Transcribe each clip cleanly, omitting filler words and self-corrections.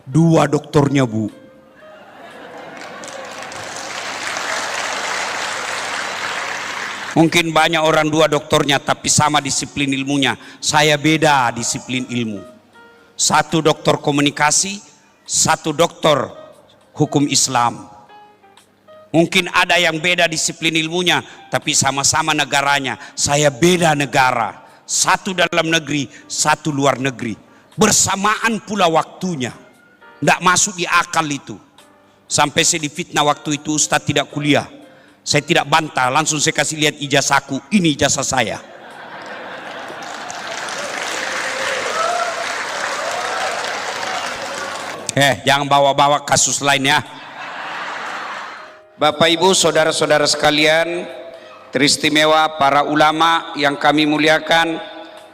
Dua doktornya, Bu. Mungkin banyak orang dua doktornya tapi sama disiplin ilmunya. Saya beda disiplin ilmu. Satu doktor komunikasi, satu doktor hukum Islam. Mungkin ada yang beda disiplin ilmunya tapi sama-sama negaranya. Saya beda negara. Satu dalam negeri, satu luar negeri. Bersamaan pula waktunya. Tidak masuk di akal itu. Sampai saya difitnah waktu itu, Ustadz tidak kuliah. Saya tidak bantah, langsung saya kasih lihat ijazahku. Ini ijazah saya. Jangan bawa-bawa kasus lain ya. Bapak Ibu, saudara-saudara sekalian, teristimewa para ulama yang kami muliakan,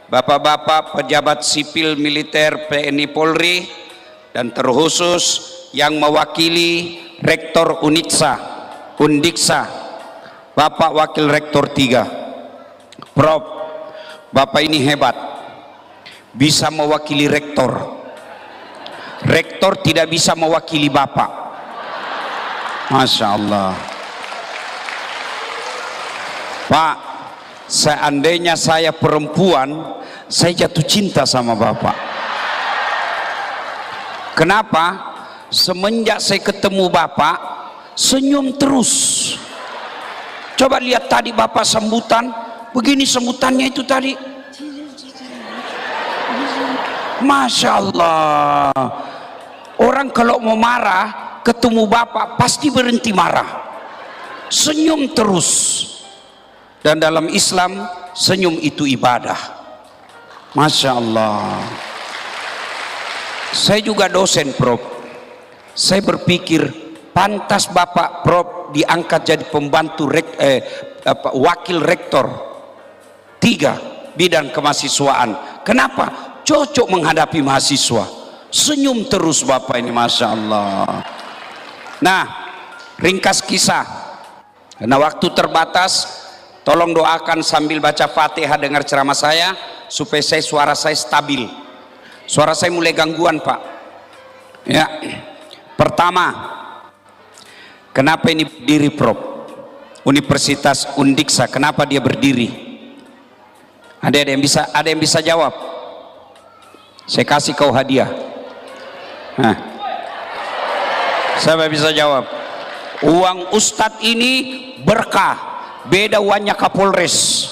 bapak-bapak pejabat sipil militer TNI Polri, dan terkhusus yang mewakili Rektor Undiksa, Bapak Wakil Rektor 3, Prof, Bapak ini hebat, bisa mewakili Rektor. Rektor tidak bisa mewakili Bapak. Masya Allah. Pak, seandainya saya perempuan, saya jatuh cinta sama Bapak. Kenapa? Semenjak saya ketemu Bapak, senyum terus. Coba lihat tadi Bapak sambutan, begini sambutannya itu tadi. Masya Allah. Orang kalau mau marah, ketemu Bapak pasti berhenti marah. Senyum terus. Dan dalam Islam, senyum itu ibadah. Masya Allah. Saya juga dosen, Prof. Saya berpikir, pantas Bapak Prof diangkat jadi pembantu wakil rektor 3 bidang kemahasiswaan. Kenapa? Cocok menghadapi mahasiswa. Senyum terus Bapak ini, Masya Allah. Nah, ringkas kisah, karena waktu terbatas, tolong doakan sambil baca Fatihah dengar ceramah saya supaya suara saya stabil. Suara saya mulai gangguan, Pak. Ya. Pertama, kenapa ini berdiri, Prof? Universitas Undiksa, kenapa dia berdiri? Ada yang bisa jawab? Saya kasih kau hadiah. Nah, siapa bisa jawab? Uang Ustadz ini berkah, beda uangnya Kapolres.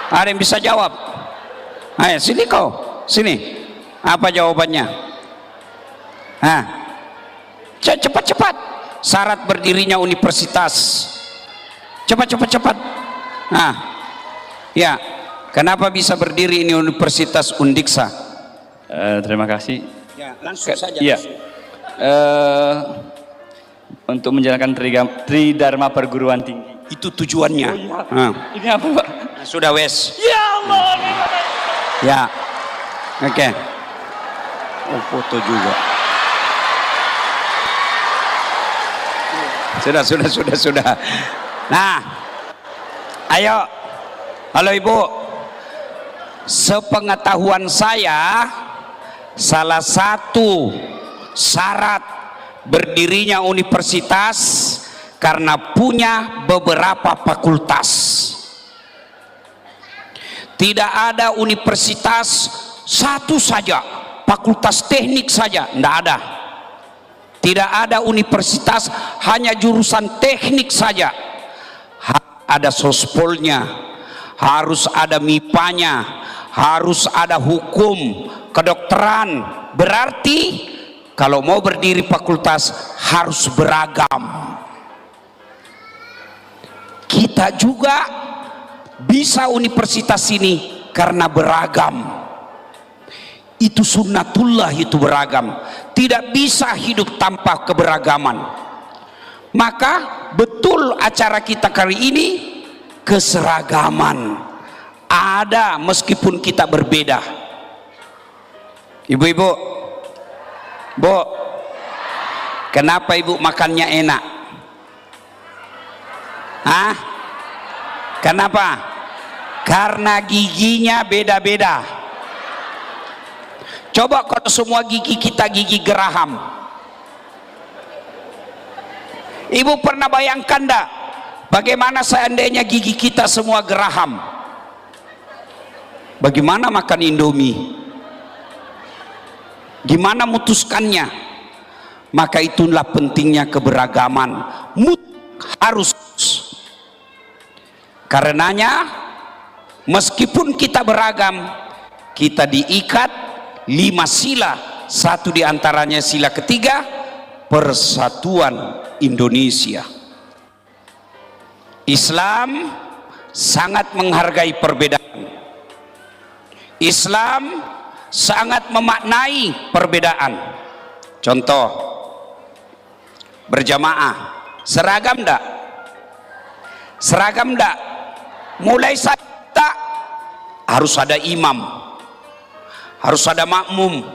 Ada yang bisa jawab? Ayo sini kau, sini. Apa jawabannya? Nah, cepat. Syarat berdirinya universitas. Cepat. Nah, ya, kenapa bisa berdiri ini Universitas Undiksa? Terima kasih. Ya, langsung saja. Iya. Untuk menjalankan Tridharma Perguruan Tinggi. Itu tujuannya. Oh, iya. Nah. Ini apa, Pak? Nah, sudah wes. Ya Allah. Ya, oke. Oh, foto juga. Sudah. Nah, ayo, halo Ibu. Sepengetahuan saya, salah satu syarat berdirinya universitas karena punya beberapa fakultas. Tidak ada universitas satu saja, fakultas teknik saja, tidak ada. Tidak ada universitas hanya jurusan teknik saja. Ada sospolnya, harus ada MIPA-nya, harus ada hukum, kedokteran. Berarti kalau mau berdiri fakultas harus beragam. Kita juga bisa universitas ini karena beragam. Itu sunnatullah, itu beragam. Tidak bisa hidup tanpa keberagaman. Maka betul acara kita kali ini keseragaman ada meskipun kita berbeda. Ibu-ibu, Bu, kenapa Ibu makannya enak? Hah? Kenapa? Karena giginya beda-beda. Coba kalau semua gigi kita gigi geraham. Ibu pernah bayangkan enggak bagaimana seandainya gigi kita semua geraham? Bagaimana makan Indomie? Gimana mutuskannya? Maka itulah pentingnya keberagaman. Harus. Karenanya meskipun kita beragam, kita diikat 5 sila. Satu diantaranya sila ketiga, persatuan Indonesia. Islam sangat menghargai perbedaan. Islam sangat memaknai perbedaan. Contoh, berjamaah seragam enggak? Seragam enggak? Mulai saat kita harus ada imam, harus ada makmum.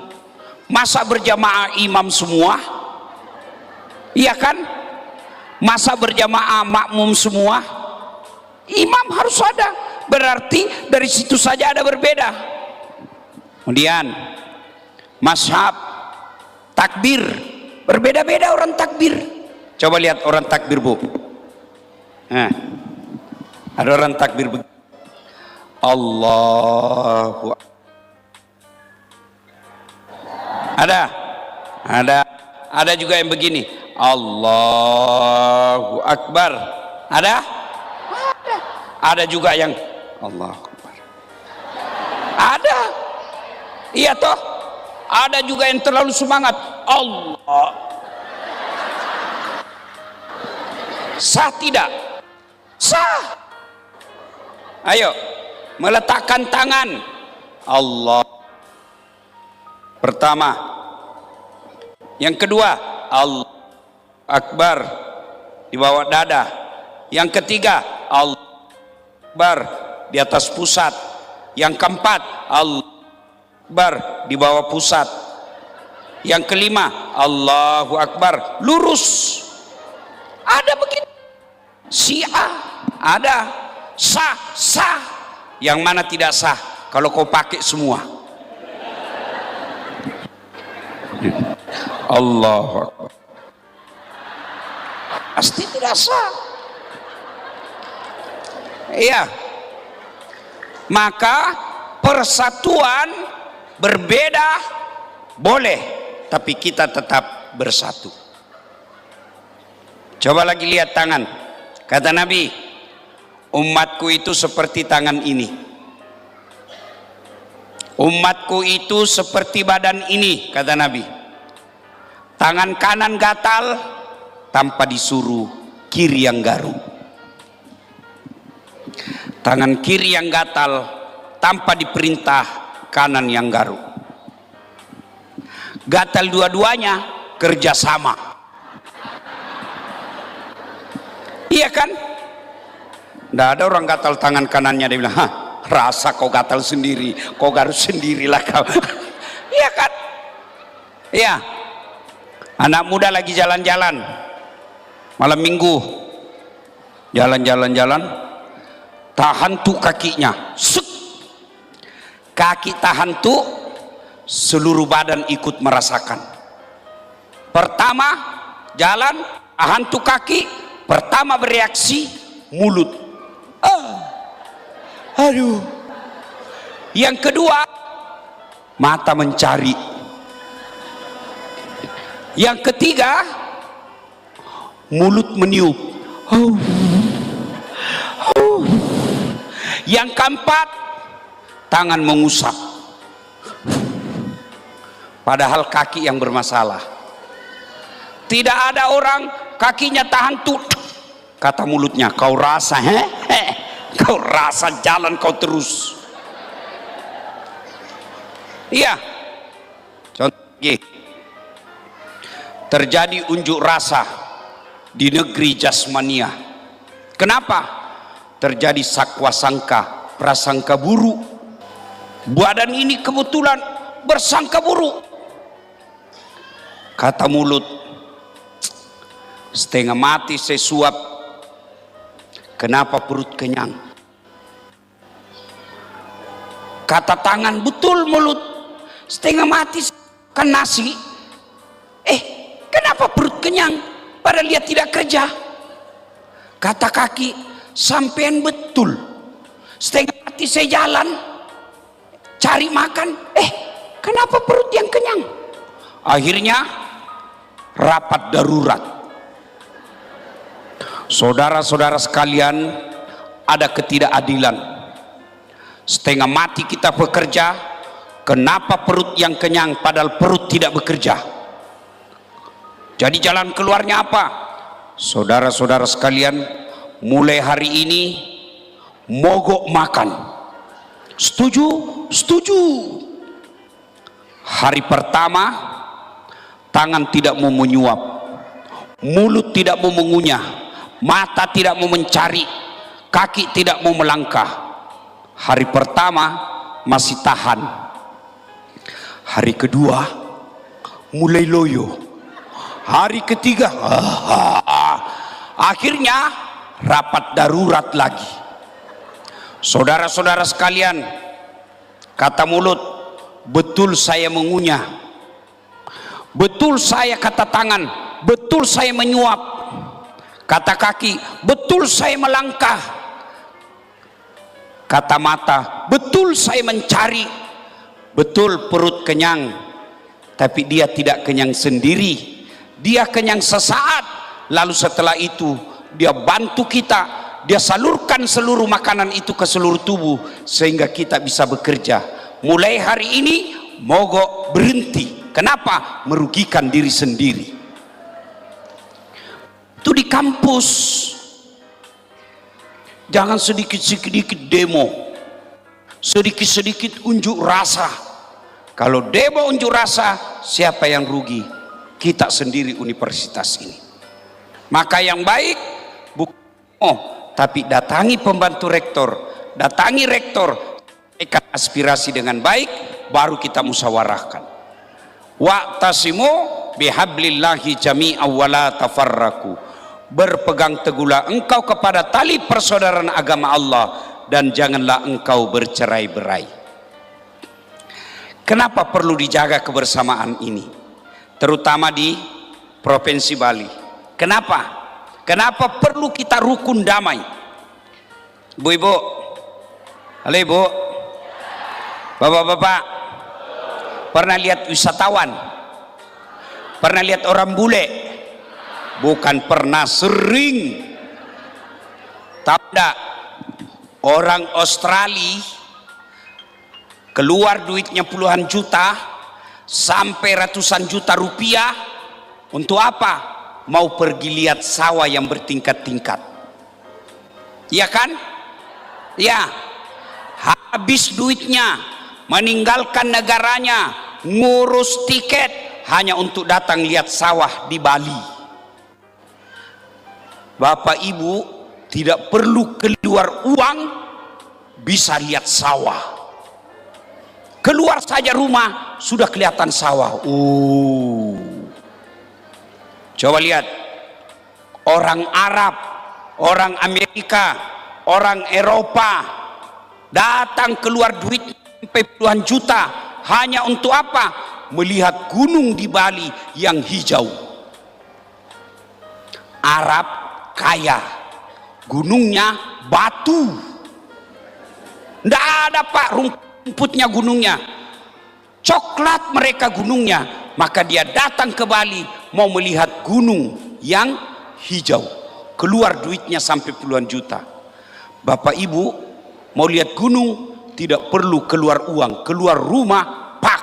Masa berjamaah imam semua? Iya kan? Masa berjamaah makmum semua? Imam harus ada. Berarti dari situ saja ada berbeda. Kemudian mazhab takbir, berbeda-beda orang takbir. Coba lihat orang takbir, Bu. Nah, ada orang takbir begini. Allahu Akbar. Ada juga yang begini. Allahu Akbar. Ada juga yang Allahu Akbar. Ada. Iya toh? Ada juga yang terlalu semangat. Allah. Sah tidak? Sah. Ayo, meletakkan tangan. Allah. Pertama. Yang kedua, Allah Akbar di bawah dada. Yang ketiga, Allah Akbar di atas pusat. Yang keempat, Allah Akbar di bawah pusat. Yang kelima, Allahu Akbar lurus. Ada begitu. Syiah ada. Sah. Yang mana tidak sah kalau kau pakai semua? Allahu Akbar. Pasti tidak sah. Iya. Maka persatuan berbeda boleh, tapi kita tetap bersatu. Coba lagi lihat tangan. Kata Nabi, umatku itu seperti tangan ini. Umatku itu seperti badan ini, kata Nabi. Tangan kanan gatal tanpa disuruh kiri yang garuk. Tangan kiri yang gatal tanpa diperintah kanan yang garuk. Gatal dua-duanya kerjasama. Iya kan? Nggak ada orang gatal tangan kanannya dia bilang, hah, rasa kau gatal sendiri, kau garuk sendirilah kau. Iya kan? Iya. Anak muda lagi jalan-jalan malam minggu, jalan-jalan, tahan tuh kakinya, suk. Kaki tahan tuh, seluruh badan ikut merasakan. Pertama jalan, tahan tuh kaki. Pertama bereaksi mulut. Aduh. Yang kedua mata mencari. Yang ketiga mulut meniup. Yang keempat tangan mengusap. Padahal kaki yang bermasalah. Tidak ada orang kakinya tahan tuh, kata mulutnya, kau rasa kau rasa jalan kau terus. Iya. Contoh lagi, terjadi unjuk rasa di negeri jasmania. Kenapa? Terjadi sakwa sangka, prasangka buruk. Badan ini kebetulan bersangka buruk. Kata mulut, setengah mati saya suap. Kenapa perut kenyang? Kata tangan, betul mulut, setengah mati kan nasi. Kenapa perut kenyang padahal dia tidak kerja? Kata kaki, sampean betul, setengah mati saya jalan cari makan, kenapa perut yang kenyang? Akhirnya rapat darurat. Saudara-saudara sekalian, ada ketidakadilan. Setengah mati kita bekerja, kenapa perut yang kenyang padahal perut tidak bekerja? Jadi jalan keluarnya apa? Saudara-saudara sekalian, mulai hari ini mogok makan. Setuju? Setuju. Hari pertama, tangan tidak mau menyuap, mulut tidak mau mengunyah, mata tidak mau mencari, kaki tidak mau melangkah. Hari pertama masih tahan. Hari kedua mulai loyo. Hari ketiga akhirnya rapat darurat lagi. Saudara-saudara sekalian, kata mulut, betul saya mengunyah, betul saya, kata tangan, betul saya menyuap, kata kaki, betul saya melangkah, kata mata, betul saya mencari, betul perut kenyang, tapi dia tidak kenyang sendiri, dia kenyang sesaat, lalu setelah itu dia bantu kita, dia salurkan seluruh makanan itu ke seluruh tubuh sehingga kita bisa bekerja. Mulai hari ini mogok berhenti. Kenapa? Merugikan diri sendiri. Itu di kampus. Jangan sedikit-sedikit demo, sedikit-sedikit unjuk rasa. Kalau demo unjuk rasa, siapa yang rugi? Kita sendiri universitas ini. Maka yang baik bukan tapi datangi pembantu rektor, datangi rektor, sampaikan aspirasi dengan baik, baru kita musyawarahkan. Wa'tasimu bihablillahi jami'an wa la tafarraqu. Berpegang teguhlah engkau kepada tali persaudaraan agama Allah dan janganlah engkau bercerai-berai. Kenapa perlu dijaga kebersamaan ini? Terutama di Provinsi Bali. Kenapa? Kenapa perlu kita rukun damai? Ibu-ibu, halo ibu, bapak-bapak, pernah lihat wisatawan? Pernah lihat orang bule? Bukan pernah, sering. Tahu enggak? Orang Australia keluar duitnya puluhan juta sampai ratusan juta rupiah untuk apa? Mau pergi lihat sawah yang bertingkat-tingkat. Ya kan? Ya. Habis duitnya, meninggalkan negaranya, ngurus tiket hanya untuk datang lihat sawah di Bali. Bapak Ibu tidak perlu keluar uang bisa lihat sawah. Keluar saja rumah sudah kelihatan sawah. Coba lihat, orang Arab, orang Amerika, orang Eropa datang keluar duit sampai puluhan juta hanya untuk apa? Melihat gunung di Bali yang hijau. Arab kaya, gunungnya batu, ndak ada pak rumputnya gunungnya, coklat mereka gunungnya. Maka dia datang ke Bali mau melihat gunung yang hijau, keluar duitnya sampai puluhan juta. Bapak Ibu mau lihat gunung tidak perlu keluar uang, keluar rumah, pak,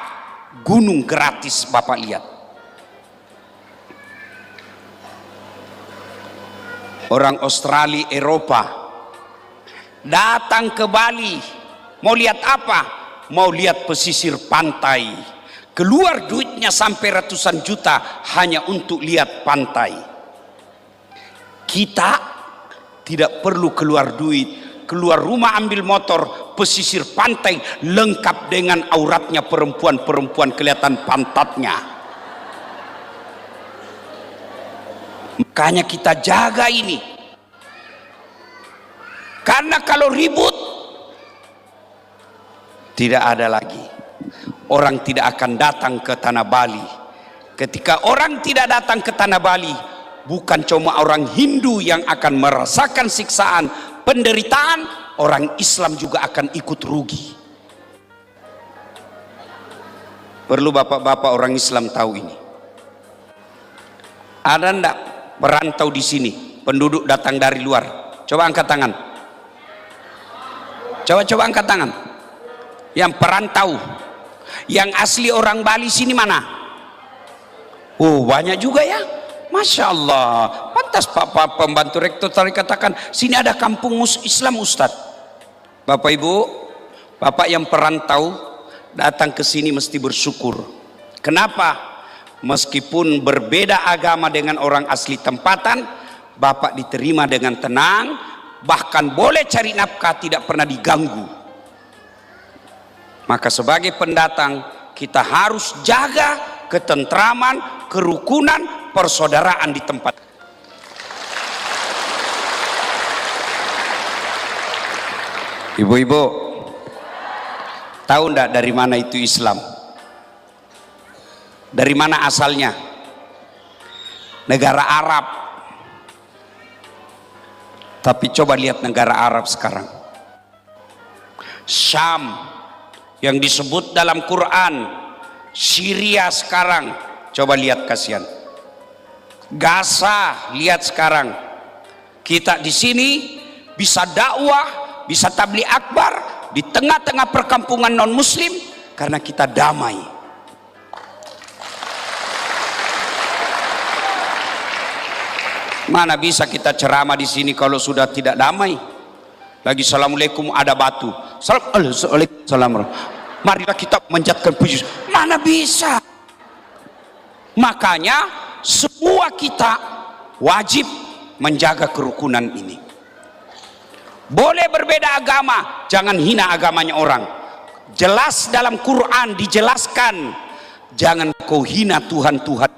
gunung gratis Bapak lihat. Orang Australia, Eropa datang ke Bali mau lihat apa? Mau lihat pesisir pantai. Keluar duitnya sampai ratusan juta hanya untuk lihat pantai. Kita tidak perlu keluar duit, keluar rumah ambil motor, pesisir pantai lengkap dengan auratnya perempuan-perempuan kelihatan pantatnya. Makanya kita jaga ini. Karena kalau ribut tidak ada lagi. orang tidak akan datang ke tanah Bali. Ketika orang tidak datang ke tanah Bali, bukan cuma orang Hindu yang akan merasakan siksaan, penderitaan, orang Islam juga akan ikut rugi. Perlu bapak-bapak orang Islam tahu ini. Ada enggak perantau di sini, penduduk datang dari luar? Coba angkat tangan. Coba angkat tangan. Yang perantau, yang asli orang Bali sini mana? Oh, banyak juga ya. Masya Allah. Pantas Pak pembantu rektor tadi katakan sini ada kampung Islam Ustadz. Bapak Ibu, bapak yang perantau datang ke sini mesti bersyukur. Kenapa? Meskipun berbeda agama dengan orang asli tempatan, bapak diterima dengan tenang, bahkan boleh cari nafkah, tidak pernah diganggu. Maka sebagai pendatang kita harus jaga ketentraman, kerukunan, persaudaraan di tempat. Ibu-ibu, tahu enggak dari mana itu Islam? Dari mana asalnya? Negara Arab. Tapi coba lihat negara Arab sekarang. Syam yang disebut dalam Quran, Syria sekarang, coba lihat kasihan. Gaza, lihat sekarang. Kita di sini bisa dakwah, bisa tabligh akbar di tengah-tengah perkampungan non muslim karena kita damai. Mana bisa kita ceramah di sini kalau sudah tidak damai? Lagi assalamualaikum ada batu. Assalamualaikum. Marilah kita menjatkan puji. Mana bisa? Makanya semua kita wajib menjaga kerukunan ini. Boleh berbeda agama, jangan hina agamanya orang. Jelas dalam Quran dijelaskan, jangan kau hina Tuhan-Tuhan.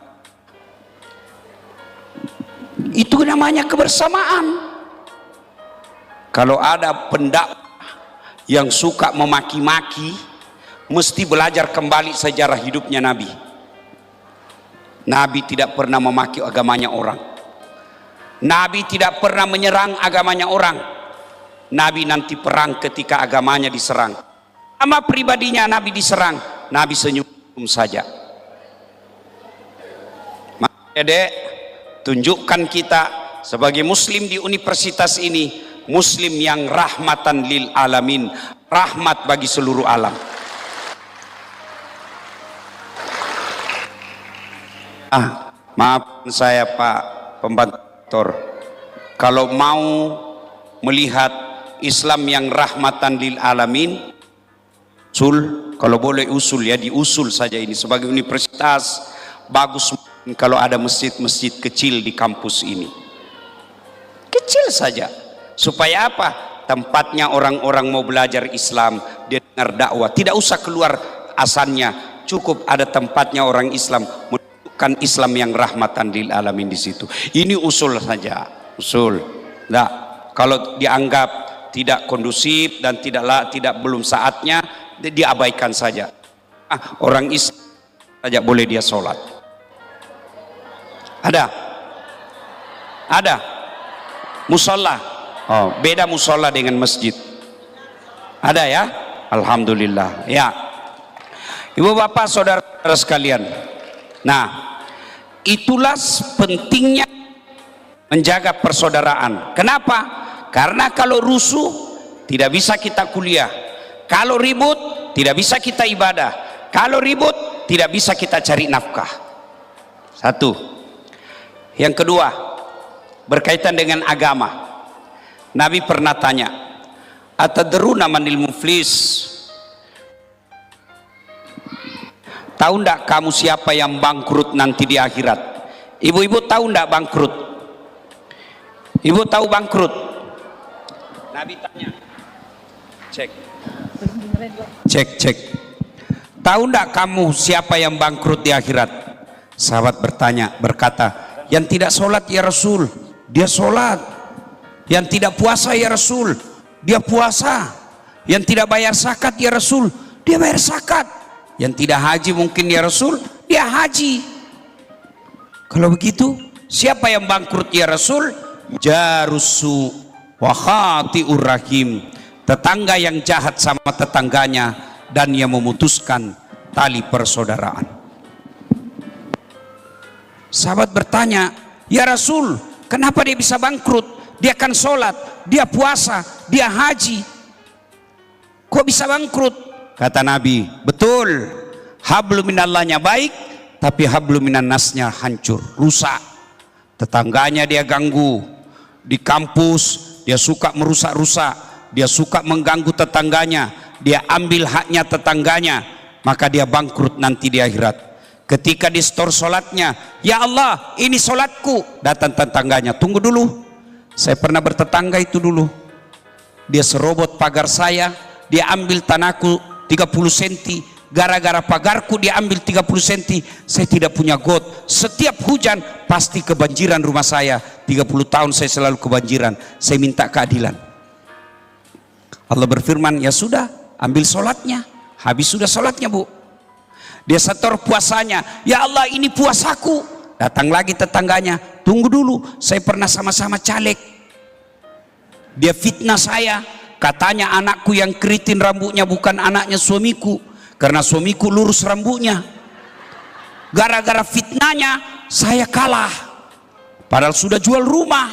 Itu namanya kebersamaan. Kalau ada pendakwah yang suka memaki-maki, mesti belajar kembali sejarah hidupnya Nabi. Nabi tidak pernah memaki agamanya orang. Nabi tidak pernah menyerang agamanya orang. Nabi nanti perang ketika agamanya diserang. Sama pribadinya Nabi diserang, Nabi senyum saja. Maka Dek, tunjukkan kita sebagai muslim di universitas ini, muslim yang rahmatan lil alamin, rahmat bagi seluruh alam. Maaf saya Pak pembantu, kalau mau melihat Islam yang rahmatan lil alamin, usul, kalau boleh usul ya, diusul saja ini sebagai universitas. Bagus kalau ada masjid-masjid kecil di kampus ini, kecil saja, supaya apa? Tempatnya orang-orang mau belajar Islam, dia dengar dakwah, tidak usah keluar asalnya, cukup ada tempatnya orang Islam menunjukkan Islam yang rahmatan lil alamin di situ. Ini usul saja, usul. Nah, kalau dianggap tidak kondusif dan tidak belum saatnya, diabaikan saja. Orang Islam saja boleh dia sholat. Ada musola. Oh, beda musola dengan masjid. Ada ya? Alhamdulillah. Ya. Ibu bapak saudara sekalian. Nah, itulah pentingnya menjaga persaudaraan. Kenapa? Karena kalau rusuh tidak bisa kita kuliah. Kalau ribut tidak bisa kita ibadah. Kalau ribut tidak bisa kita cari nafkah. Satu. Yang kedua, berkaitan dengan agama. Nabi pernah tanya, atadruna manil muflis? Tahu ndak kamu siapa yang bangkrut nanti di akhirat? Ibu-ibu tahu ndak bangkrut? Ibu tahu bangkrut? Nabi tanya. Cek. Tahu ndak kamu siapa yang bangkrut di akhirat? Sahabat berkata, yang tidak sholat ya Rasul, dia sholat. Yang tidak puasa ya Rasul, dia puasa. Yang tidak bayar zakat ya Rasul, dia bayar zakat. Yang tidak haji mungkin ya Rasul, dia haji. Kalau begitu, siapa yang bangkrut ya Rasul? Jarusu wa khati'ur rahim, tetangga yang jahat sama tetangganya dan yang memutuskan tali persaudaraan. Sahabat bertanya, ya Rasul, kenapa dia bisa bangkrut? Dia kan sholat, dia puasa, dia haji, kok bisa bangkrut? Kata Nabi, betul, hablu minallahnya baik, tapi hablu minan nasnya hancur, rusak. Tetangganya dia ganggu, di kampus dia suka merusak-rusak, dia suka mengganggu tetangganya, dia ambil haknya tetangganya, maka dia bangkrut nanti di akhirat. Ketika di store sholatnya, ya Allah ini sholatku, datang tetangganya, tunggu dulu, saya pernah bertetangga itu dulu, dia serobot pagar saya, dia ambil tanahku 30 cm, gara-gara pagarku dia ambil 30 cm, saya tidak punya got, setiap hujan pasti kebanjiran rumah saya, 30 tahun saya selalu kebanjiran, saya minta keadilan. Allah berfirman, ya sudah, ambil sholatnya. Habis sudah sholatnya bu, dia setor puasanya, ya Allah ini puasaku. Datang lagi tetangganya, tunggu dulu, saya pernah sama-sama caleg, dia fitnah saya, katanya anakku yang keriting rambutnya bukan anaknya suamiku, karena suamiku lurus rambutnya. Gara-gara fitnahnya saya kalah, padahal sudah jual rumah.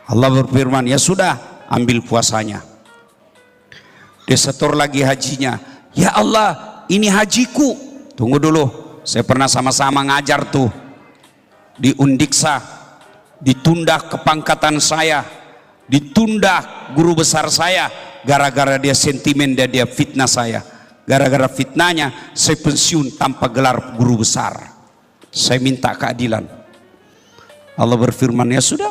Allah berfirman, ya sudah, ambil puasanya. Dia setor lagi hajinya, ya Allah ini hajiku. Tunggu dulu, saya pernah sama-sama ngajar tuh di Undiksa, ditunda kepangkatan saya, ditunda guru besar saya, gara-gara dia sentimen dan dia fitnah saya. Gara-gara fitnahnya saya pensiun tanpa gelar guru besar, saya minta keadilan. Allah berfirman, ya sudah,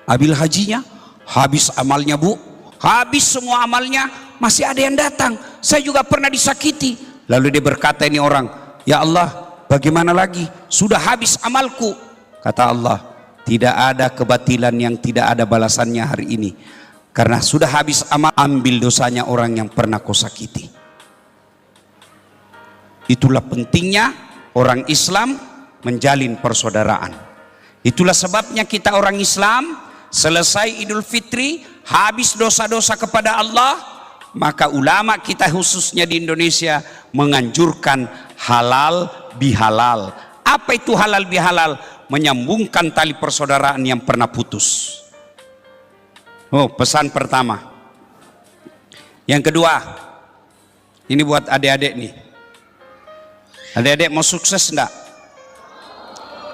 ambil hajinya. Habis amalnya bu, habis semua amalnya, masih ada yang datang, saya juga pernah disakiti. Lalu dia berkata, ini orang, ya Allah bagaimana lagi, sudah habis amalku. Kata Allah, tidak ada kebatilan yang tidak ada balasannya hari ini, karena sudah habis amal, ambil dosanya orang yang pernah kau sakiti. Itulah pentingnya orang Islam menjalin persaudaraan. Itulah sebabnya kita orang Islam selesai Idul Fitri, habis dosa-dosa kepada Allah, maka ulama kita khususnya di Indonesia menganjurkan halal bihalal. Apa itu halal bihalal? Menyambungkan tali persaudaraan yang pernah putus. Oh, pesan pertama. Yang kedua, ini buat adik-adik nih. Adik-adik mau sukses enggak?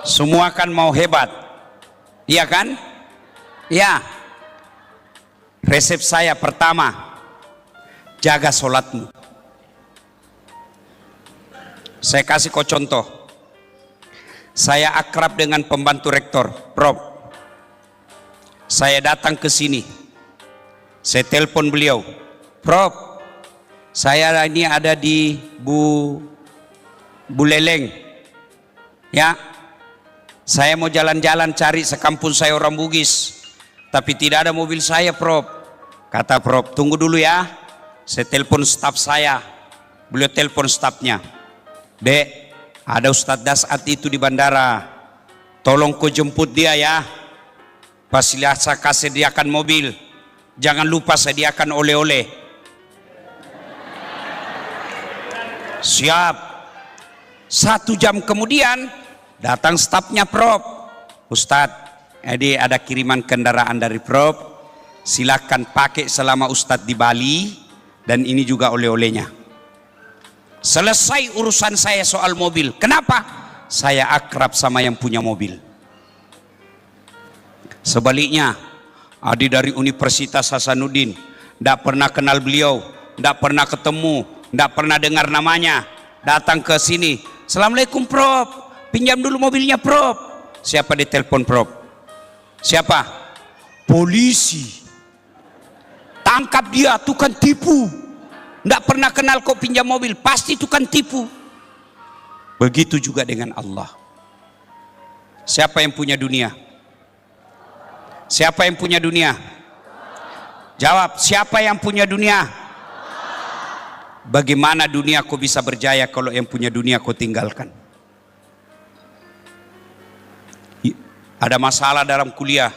Semua kan mau hebat, iya kan? Ya. Resep saya pertama, jaga sholatmu. Saya kasih kau contoh. Saya akrab dengan pembantu rektor, Prof. Saya datang ke sini, saya telepon beliau, Prof, saya ini ada di Buleleng, ya, saya mau jalan-jalan cari sekampung saya orang Bugis, tapi tidak ada mobil saya, Prof. Kata Prof, tunggu dulu ya, saya telepon staf saya. Beliau telepon stafnya, Dek, ada Ustadz Dasat itu di bandara, tolong kau jemput dia ya, pasti saya kasih sediakan mobil, jangan lupa sediakan oleh-oleh. Siap. 1 jam kemudian datang stafnya, Prof. Ustadz, jadi ada kiriman kendaraan dari Prof, silakan pakai selama Ustadz di Bali, dan ini juga oleh-olehnya. Selesai urusan saya soal mobil. Kenapa? Saya akrab sama yang punya mobil. Sebaliknya, adik dari Universitas Hasanuddin, tidak pernah kenal beliau, tidak pernah ketemu, tidak pernah dengar namanya, datang ke sini, Assalamualaikum Prof, pinjam dulu mobilnya Prof. Siapa ditelepon Prof? Siapa? Polisi. Tangkap dia, tukang tipu. Tidak pernah kenal kok pinjam mobil, pasti tukang tipu. Begitu juga dengan Allah. Siapa yang punya dunia? Siapa yang punya dunia? Jawab, siapa yang punya dunia? Bagaimana dunia kau bisa berjaya kalau yang punya dunia kau tinggalkan? Ada masalah dalam kuliah,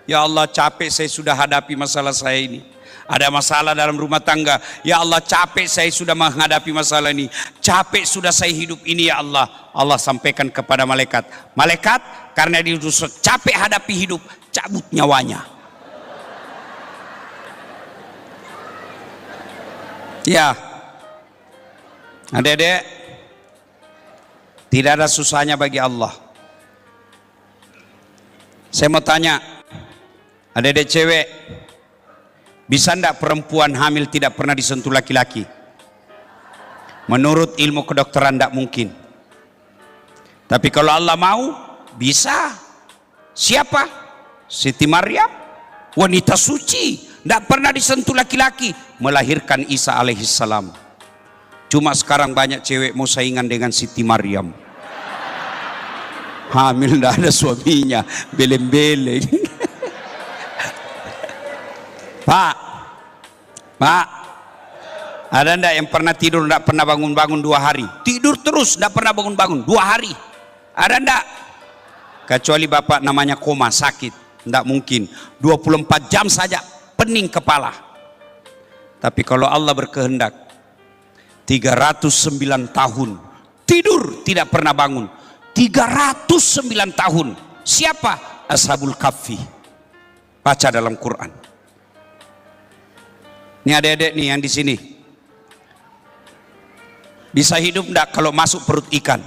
ya Allah capek saya sudah hadapi masalah saya ini. Ada masalah dalam rumah tangga, ya Allah capek saya sudah menghadapi masalah ini. Capek sudah saya hidup ini ya Allah. Allah sampaikan kepada malaikat, malaikat karena dia capek hadapi hidup, cabut nyawanya. Ya, adik-adik, tidak ada susahnya bagi Allah. Saya mau tanya, adik-adik cewek, bisa enggak perempuan hamil tidak pernah disentuh laki-laki? Menurut ilmu kedokteran enggak mungkin. Tapi kalau Allah mau, bisa. Siapa? Siti Maryam, wanita suci, enggak pernah disentuh laki-laki, melahirkan Isa alaihissalam. Cuma sekarang banyak cewek mau saingan dengan Siti Maryam. Hamil enggak ada suaminya, beleng-beleng. Pak, ada enggak yang pernah tidur enggak pernah bangun-bangun 2 hari? Tidur terus enggak pernah bangun-bangun 2 hari. Ada enggak? Kecuali bapak namanya koma, sakit, enggak mungkin. 24 jam saja pening kepala. Tapi kalau Allah berkehendak 309 tahun tidur tidak pernah bangun. 309 tahun. Siapa? Ashabul Kahfi. Baca dalam Quran. Ini adik-adik nih yang di sini. Bisa hidup enggak kalau masuk perut ikan?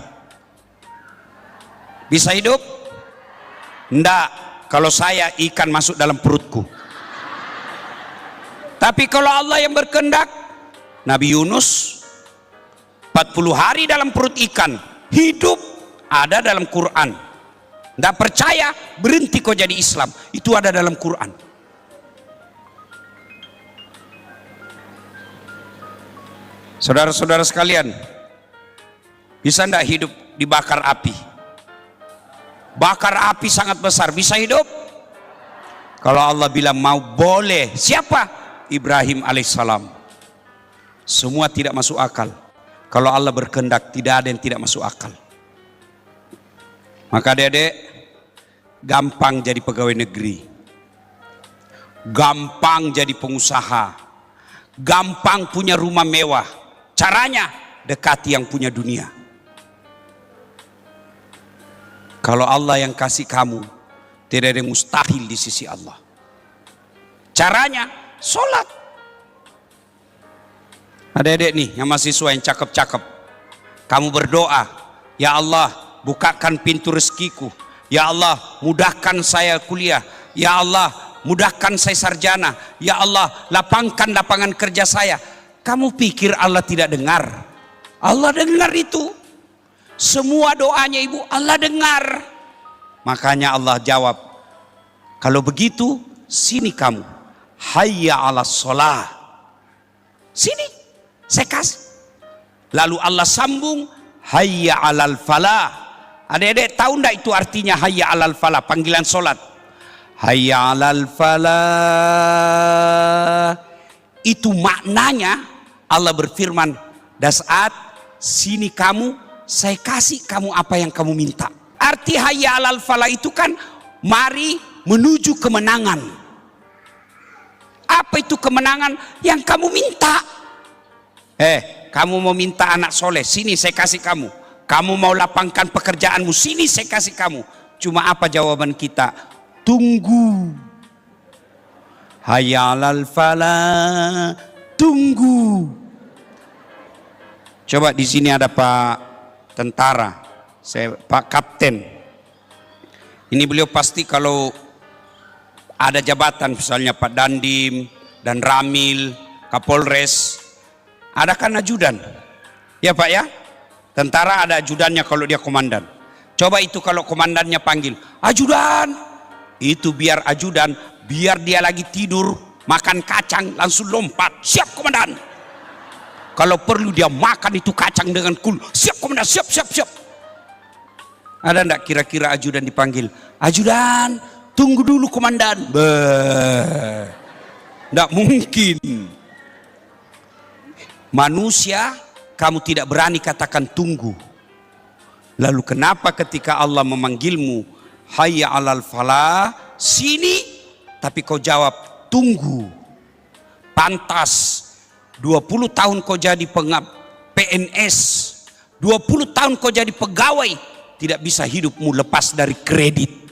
Bisa hidup? Enggak kalau saya ikan masuk dalam perutku. Tapi kalau Allah yang berkehendak, Nabi Yunus 40 hari dalam perut ikan, hidup. Ada dalam Quran. Tidak percaya, berhenti kau jadi Islam. Itu ada dalam Quran. Saudara-saudara sekalian, bisa tidak hidup dibakar api? Bakar api sangat besar, bisa hidup? Kalau Allah bilang mau, boleh. Siapa? Ibrahim alaihissalam. Semua tidak masuk akal. Kalau Allah berkehendak, tidak ada yang tidak masuk akal. Maka adik-adik, gampang jadi pegawai negeri, gampang jadi pengusaha, gampang punya rumah mewah. Caranya dekati yang punya dunia. Kalau Allah yang kasih kamu, tidak ada yang mustahil di sisi Allah. Caranya sholat. Adik-adik nih yang mahasiswa yang cakep-cakep, kamu berdoa, ya Allah bukakan pintu rezekiku, ya Allah mudahkan saya kuliah, ya Allah mudahkan saya sarjana, ya Allah lapangkan lapangan kerja saya. Kamu pikir Allah tidak dengar? Allah dengar itu. Semua doanya ibu Allah dengar. Makanya Allah jawab, kalau begitu sini kamu, hayya ala sholah, sini saya kasih. Lalu Allah sambung, hayya alal falah. Adik-adik tahu enggak itu artinya hayya alal falah, panggilan solat? Hayya alal falah itu maknanya Allah berfirman, dasat sini kamu, saya kasih kamu apa yang kamu minta. Arti hayya alal falah itu kan mari menuju kemenangan. Apa itu kemenangan? Yang kamu minta. Kamu mau minta anak soleh, sini saya kasih kamu. Kamu mau lapangkan pekerjaanmu, sini saya kasih kamu. Cuma apa jawaban kita? Tunggu. Hayya alal falah, tunggu. Coba di sini ada Pak tentara, Pak Kapten. Ini beliau pasti kalau ada jabatan, misalnya Pak Dandim dan Ramil, Kapolres, ada kan ajudan? Ya Pak ya? Tentara ada ajudannya kalau dia komandan. Coba itu kalau komandannya panggil, ajudan. Itu biar ajudan, biar dia lagi tidur, makan kacang, langsung lompat. Siap komandan. Kalau perlu dia makan itu kacang dengan kul. Siap komandan, siap, siap, siap. Ada enggak kira-kira ajudan dipanggil? Ajudan, tunggu dulu komandan. Enggak mungkin. Manusia, kamu tidak berani katakan tunggu. Lalu kenapa ketika Allah memanggilmu, hayya alal falah, sini, tapi kau jawab tunggu. Pantas 20 tahun kau jadi PNS, 20 tahun kau jadi pegawai, tidak bisa hidupmu lepas dari kredit.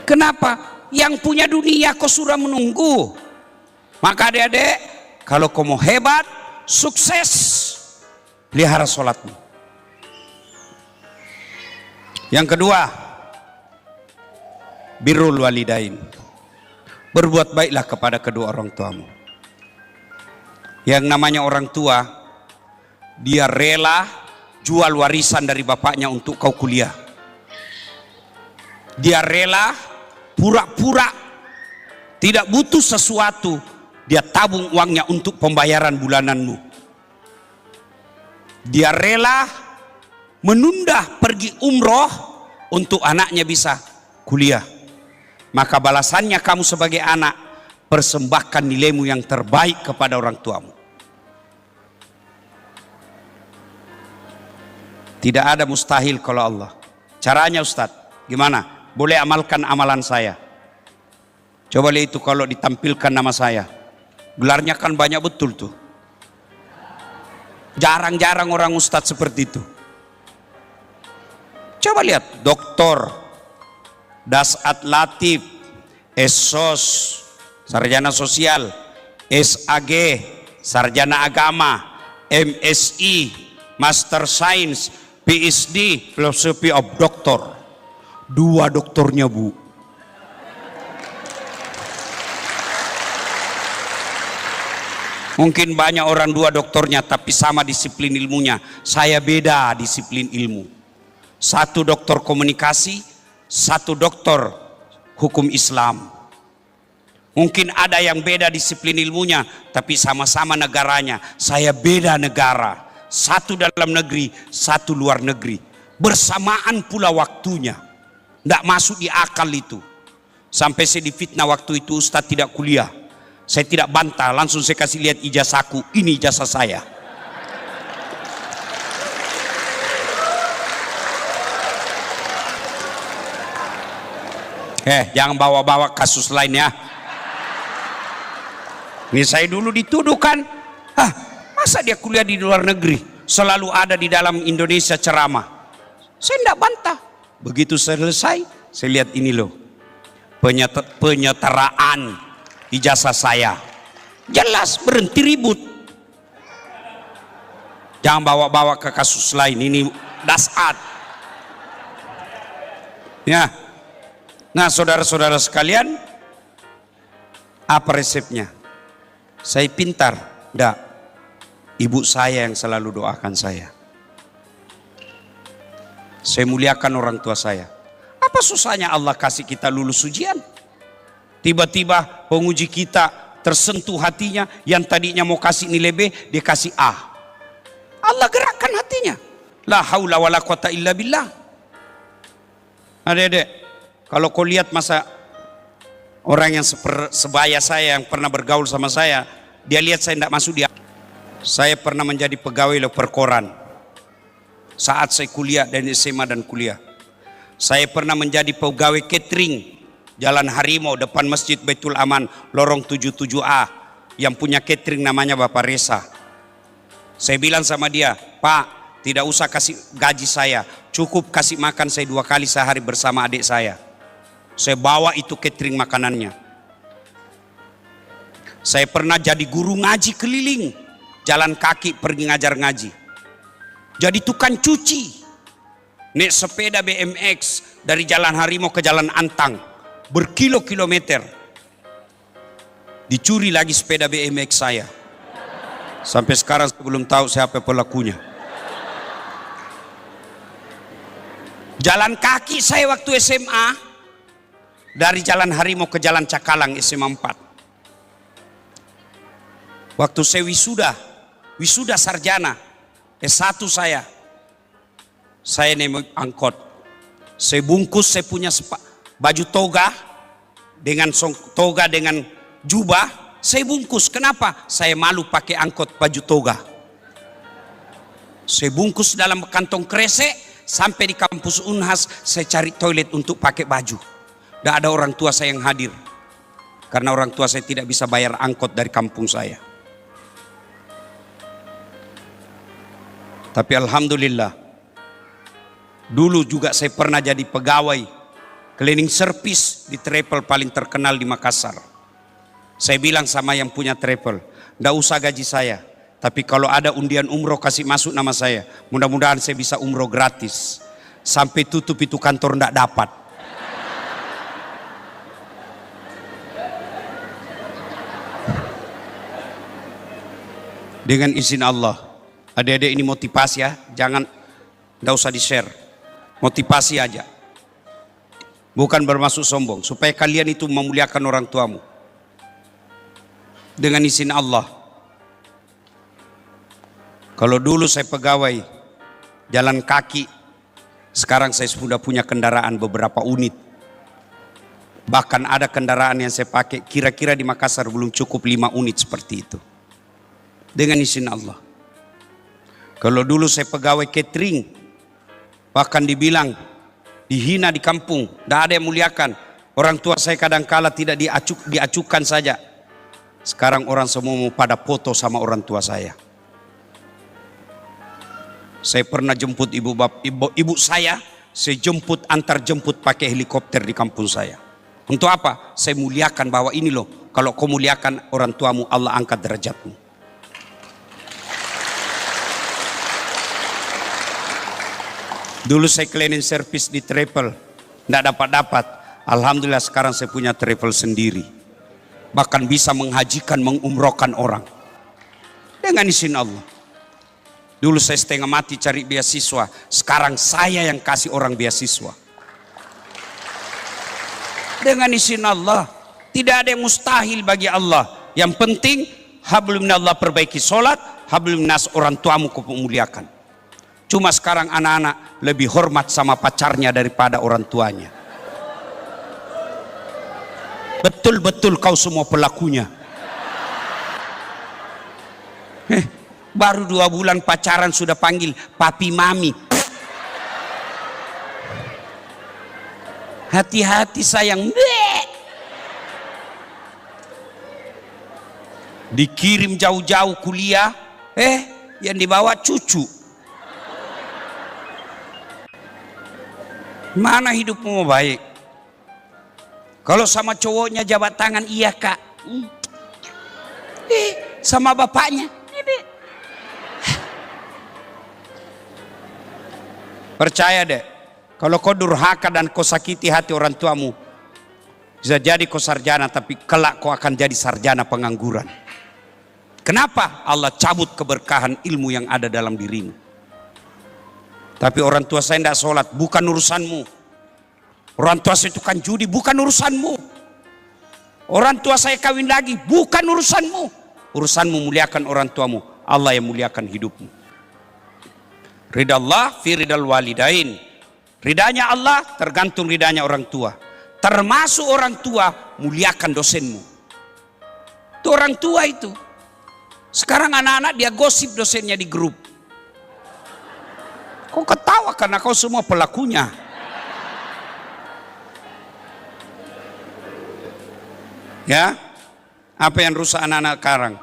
Kenapa? Yang punya dunia kau sudah menunggu. Maka adik-adik, kalau kau mau hebat, sukses, pelihara sholatmu. Yang kedua, birrul walidain. Berbuat baiklah kepada kedua orang tuamu. Yang namanya orang tua, dia rela jual warisan dari bapaknya untuk kau kuliah. Dia rela pura-pura tidak butuh sesuatu, dia tabung uangnya untuk pembayaran bulananmu. Dia rela menunda pergi umroh untuk anaknya bisa kuliah. Maka balasannya kamu sebagai anak, persembahkan nilaimu yang terbaik kepada orang tuamu. Tidak ada mustahil kalau Allah. Caranya Ustadz, gimana? Boleh amalkan amalan saya. Coba lihat itu kalau ditampilkan nama saya. Gelarnya kan banyak betul tuh. Jarang-jarang orang Ustadz seperti itu. Coba lihat, Doktor Dasat Latif, SOS, Sarjana Sosial, SAG, Sarjana Agama, MSI, Master Science, PhD, Philosophy of Doctor. 2 doktornya, Bu. Mungkin banyak orang 2 doktornya tapi sama disiplin ilmunya. Saya beda disiplin ilmu. 1 doktor komunikasi, 1 doktor hukum Islam. Mungkin ada yang beda disiplin ilmunya tapi sama-sama negaranya. Saya beda negara. 1 dalam negeri, 1 luar negeri. Bersamaan pula waktunya. Tidak masuk di akal itu. Sampai saya difitnah waktu itu, Ustadz tidak kuliah. Saya tidak bantah, langsung saya kasih lihat ijazahku. Ini ijazah saya. Jangan bawa-bawa kasus lain ya. Ini saya dulu dituduhkan, masa dia kuliah di luar negeri, selalu ada di dalam Indonesia ceramah. Saya tidak bantah. Begitu selesai, saya lihat ini loh, penyetaraan ijazah saya. Jelas, berhenti ribut. Jangan bawa-bawa ke kasus lain, ini dasar. Ya. Nah, saudara-saudara sekalian, apa resepnya? Saya pintar? Enggak. Ibu saya yang selalu doakan saya. Saya muliakan orang tua saya. Apa susahnya Allah kasih kita lulus ujian? Tiba-tiba penguji kita tersentuh hatinya, yang tadinya mau kasih nilai B, dia kasih A. Allah gerakkan hatinya. La haula wala quwata illa billah. Adik-adik, kalau kau lihat masa orang yang sebaya saya, yang pernah bergaul sama saya, dia lihat saya tidak masuk dia. Saya pernah menjadi pegawai perkoran. Saat saya kuliah dari SMA dan kuliah, saya pernah menjadi pegawai catering Jalan Harimau depan Masjid Baitul Aman, lorong 77A, yang punya catering namanya Bapak Reza. Saya bilang sama dia, Pak, tidak usah kasih gaji saya, cukup kasih makan saya 2 kali sehari bersama adik saya. Saya bawa itu catering makanannya. Saya pernah jadi guru ngaji keliling, jalan kaki pergi ngajar ngaji. Jadi tukang cuci, naik sepeda BMX dari Jalan Harimau ke Jalan Antang, berkilo-kilometer. Dicuri lagi sepeda BMX saya. Sampai sekarang saya belum tahu siapa pelakunya. Jalan kaki saya waktu SMA, dari Jalan Harimau ke Jalan Cakalang SMA 4. Waktu saya wisuda sarjana S1 saya naik angkot. Saya bungkus, saya punya baju toga dengan jubah, Saya bungkus. Kenapa? Saya malu pakai angkot baju toga. Saya bungkus dalam kantong kresek. Sampai di kampus Unhas saya cari toilet untuk pakai baju. Tidak ada orang tua saya yang hadir. Karena orang tua saya tidak bisa bayar angkot dari kampung saya. Tapi alhamdulillah, dulu juga saya pernah jadi pegawai cleaning service di travel paling terkenal di Makassar. Saya bilang sama yang punya travel, nggak usah gaji saya, tapi kalau ada undian umroh kasih masuk nama saya. Mudah-mudahan saya bisa umroh gratis. Sampai tutup itu kantor nggak dapat. Dengan izin Allah. Adik-adik ini motivasi ya, jangan, nggak usah di-share. Motivasi aja. Bukan bermaksud sombong, supaya kalian itu memuliakan orang tuamu. Dengan izin Allah. Kalau dulu saya pegawai jalan kaki, sekarang saya sudah punya kendaraan beberapa unit. Bahkan ada kendaraan yang saya pakai kira-kira di Makassar belum cukup 5 unit seperti itu. Dengan izin Allah. Kalau dulu saya pegawai catering, bahkan dibilang dihina di kampung, tidak ada yang muliakan. Orang tua saya kadang-kala tidak diacukan saja. Sekarang orang semua mau pada foto sama orang tua saya. Saya pernah jemput ibu saya jemput antar jemput pakai helikopter di kampung saya. Untuk apa? Saya muliakan bahwa ini loh, kalau kau muliakan orang tuamu, Allah angkat derajatmu. Dulu saya cleaning service di travel, tidak dapat. Alhamdulillah sekarang saya punya travel sendiri. Bahkan bisa menghajikan, mengumrohkan orang. Dengan izin Allah. Dulu saya setengah mati cari beasiswa, sekarang saya yang kasih orang beasiswa. Dengan izin Allah. Tidak ada yang mustahil bagi Allah. Yang penting, hablum minallah perbaiki solat, hablum minas orang tuamu kau muliakan. Cuma sekarang anak-anak lebih hormat sama pacarnya daripada orang tuanya. Betul-betul kau semua pelakunya. Baru 2 bulan pacaran sudah panggil papi mami. Hati-hati sayang. Dikirim jauh-jauh kuliah, yang dibawa cucu. Mana hidupmu mau baik? Kalau sama cowoknya jabat tangan, iya kak. Sama bapaknya. Percaya deh, kalau kau durhaka dan kau sakiti hati orang tuamu, bisa jadi kau sarjana, tapi kelak kau akan jadi sarjana pengangguran. Kenapa? Allah cabut keberkahan ilmu yang ada dalam dirimu. Tapi orang tua saya tidak sholat, bukan urusanmu. Orang tua saya tukang judi, bukan urusanmu. Orang tua saya kawin lagi, bukan urusanmu. Urusanmu muliakan orang tuamu, Allah yang muliakan hidupmu. Ridha Allah fi ridal walidain. Ridanya Allah tergantung ridanya orang tua. Termasuk orang tua, muliakan dosenmu. Itu orang tua itu. Sekarang anak-anak dia gosip dosennya di grup. Kau ketawa karena kau semua pelakunya. Ya, apa yang rusak anak-anak sekarang?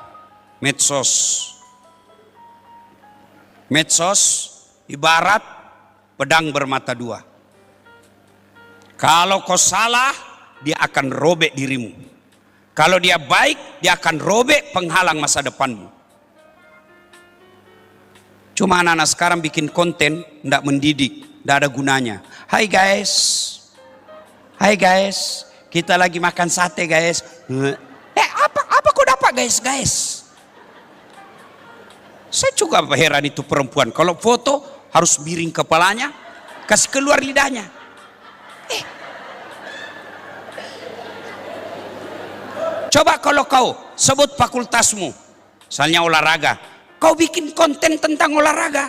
Medsos. Medsos ibarat pedang bermata 2. Kalau kau salah, dia akan robek dirimu. Kalau dia baik, dia akan robek penghalang masa depanmu. Cuma anak-anak sekarang bikin konten tidak mendidik, tidak ada gunanya. Hai guys, kita lagi makan sate guys. Apa kau dapat guys? Saya juga heran itu perempuan. Kalau foto harus miring kepalanya, kasih keluar lidahnya. Coba kalau kau sebut fakultasmu, misalnya olahraga, kau bikin konten tentang olahraga.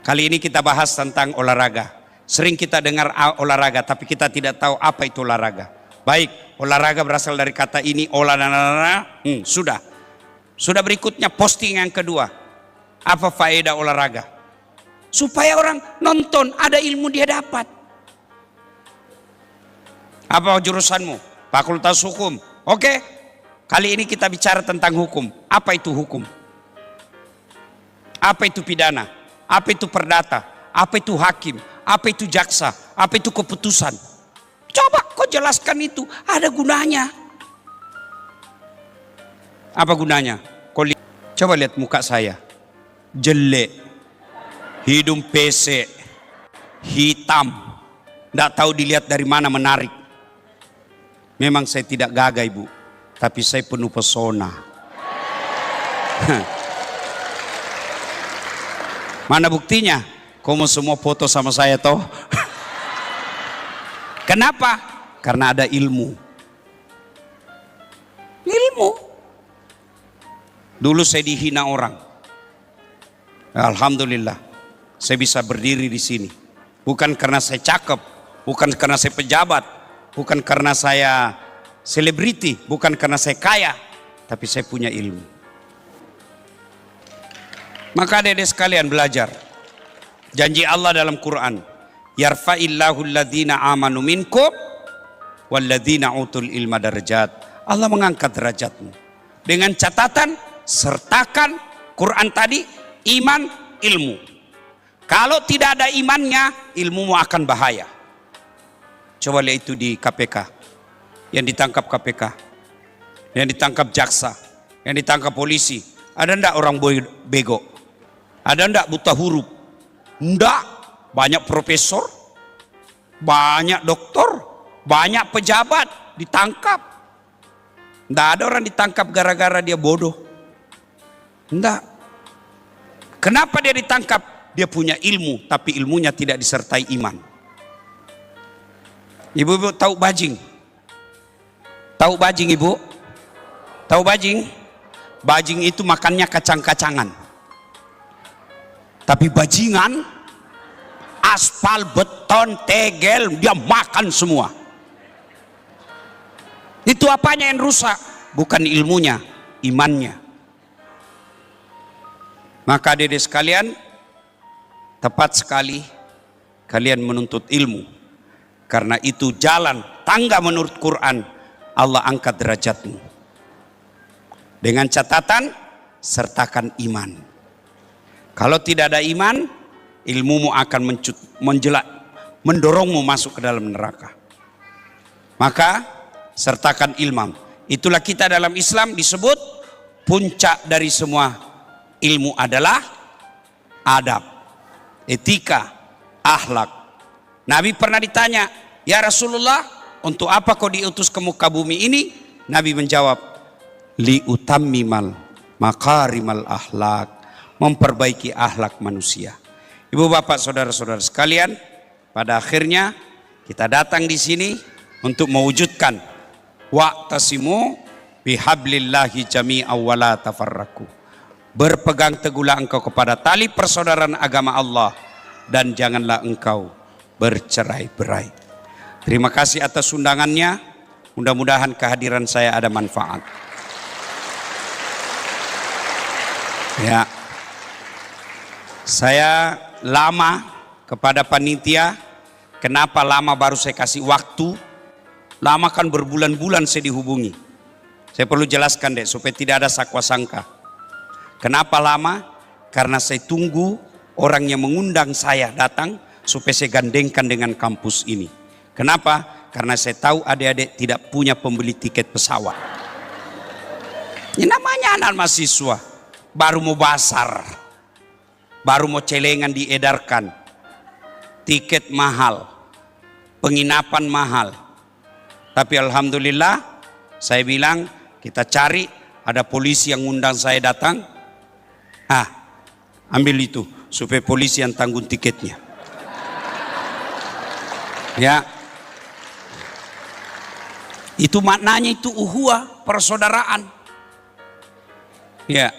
Kali ini kita bahas tentang olahraga. Sering kita dengar olahraga, tapi kita tidak tahu apa itu olahraga. Baik, olahraga berasal dari kata ini, sudah. Sudah berikutnya posting yang kedua. Apa faedah olahraga? Supaya orang nonton, ada ilmu dia dapat. Apa jurusanmu? Fakultas Hukum. Oke, kali ini kita bicara tentang hukum. Apa itu hukum? Apa itu pidana? Apa itu perdata? Apa itu hakim? Apa itu jaksa? Apa itu keputusan? Coba kau jelaskan itu, ada gunanya. Apa gunanya? Coba lihat muka saya. Jelek. Hidung pesek. Hitam. Tidak tahu dilihat dari mana menarik. Memang saya tidak gagah, Ibu. Tapi saya penuh pesona. Mana buktinya? Kau mau semua foto sama saya toh? Kenapa? Karena ada ilmu. Ilmu. Dulu saya dihina orang. Alhamdulillah, saya bisa berdiri di sini. Bukan karena saya cakep, bukan karena saya pejabat, bukan karena saya selebriti, bukan karena saya kaya, tapi saya punya ilmu. Maka adik-adik sekalian belajar. Janji Allah dalam Quran, yarfa'illahu alladhina amanu minkum walladhina utul ilma darajat. Allah mengangkat derajatmu. Dengan catatan sertakan Quran tadi, iman, ilmu. Kalau tidak ada imannya, ilmumu akan bahaya. Coba lihat itu di KPK. Yang ditangkap KPK, yang ditangkap jaksa, yang ditangkap polisi. Ada ndak orang bego? Ada ndak buta huruf? Ndak. Banyak profesor, banyak doktor, banyak pejabat ditangkap. Ndak ada orang ditangkap gara-gara dia bodoh. Ndak. Kenapa dia ditangkap? Dia punya ilmu, tapi ilmunya tidak disertai iman. Ibu-ibu tahu bajing? Tahu bajing, Ibu? Tahu bajing? Bajing itu makannya kacang-kacangan. Tapi bajingan, aspal, beton, tegel, dia makan semua. Itu apanya yang rusak? Bukan ilmunya, imannya. Maka adik-adik sekalian, tepat sekali kalian menuntut ilmu. Karena itu jalan, tangga menurut Quran, Allah angkat derajatmu. Dengan catatan, sertakan iman. Kalau tidak ada iman, ilmumu akan mendorongmu masuk ke dalam neraka. Maka sertakan ilmu. Itulah kita dalam Islam disebut puncak dari semua ilmu adalah adab, etika, akhlak. Nabi pernah ditanya, ya Rasulullah, untuk apa kau diutus ke muka bumi ini? Nabi menjawab, li utammimal makarimal akhlak, memperbaiki akhlak manusia. Ibu bapak saudara-saudara sekalian, pada akhirnya kita datang di sini untuk mewujudkan wa'tasimu bihablillahi jami'an wa la tafarraqu. Berpegang teguhlah engkau kepada tali persaudaraan agama Allah dan janganlah engkau bercerai-berai. Terima kasih atas undangannya. Mudah-mudahan kehadiran saya ada manfaat. Ya. Saya lama kepada panitia. Kenapa lama baru saya kasih waktu? Lama kan berbulan-bulan saya dihubungi. Saya perlu jelaskan deh supaya tidak ada sakwa sangka. Kenapa lama? Karena saya tunggu orang yang mengundang saya datang supaya saya gandengkan dengan kampus ini. Kenapa? Karena saya tahu adik-adik tidak punya pembeli tiket pesawat. Ini namanya anak mahasiswa, baru mau basar, baru mau celengan diedarkan, tiket mahal, penginapan mahal. Tapi alhamdulillah saya bilang kita cari, ada polisi yang undang saya datang. Ambil itu supaya polisi yang tanggung tiketnya. Ya. Itu maknanya itu uhuwah, persaudaraan. Ya.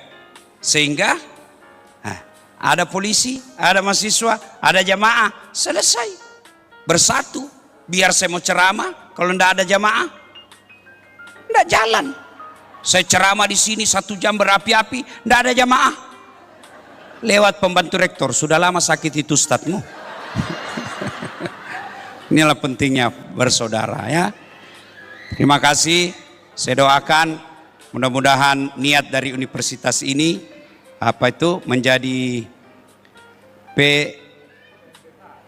Sehingga ada polisi, ada mahasiswa, ada jamaah, selesai. Bersatu. Biar saya mau ceramah, kalau tidak ada jamaah, Tidak jalan. Saya ceramah di sini 1 jam berapi-api, tidak ada jamaah. Lewat pembantu rektor, sudah lama sakit itu ustadzmu. Inilah pentingnya bersaudara ya. Terima kasih. Saya doakan mudah-mudahan niat dari universitas ini menjadi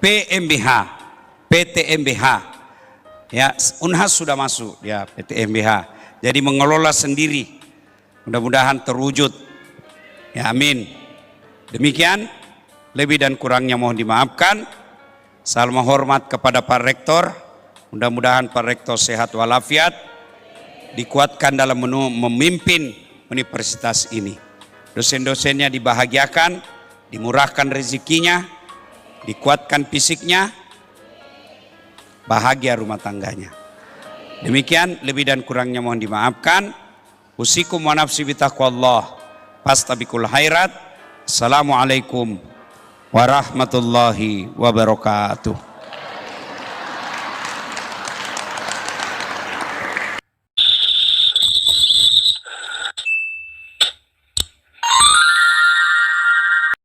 PMBH, PTMBH. Ya, Unhas sudah masuk ya PTMBH. Jadi mengelola sendiri. Mudah-mudahan terwujud. Ya, amin. Demikian, lebih dan kurangnya mohon dimaafkan. Salam hormat kepada Pak Rektor. Mudah-mudahan Pak Rektor sehat walafiat, dikuatkan dalam memimpin universitas ini. Dosen-dosennya dibahagiakan, dimurahkan rezekinya, dikuatkan fisiknya, bahagia rumah tangganya. Demikian, lebih dan kurangnya mohon dimaafkan. Usikum wa nafsi bitaqwallah. Fastabiqul khairat. Assalamualaikum warahmatullahi wabarakatuh.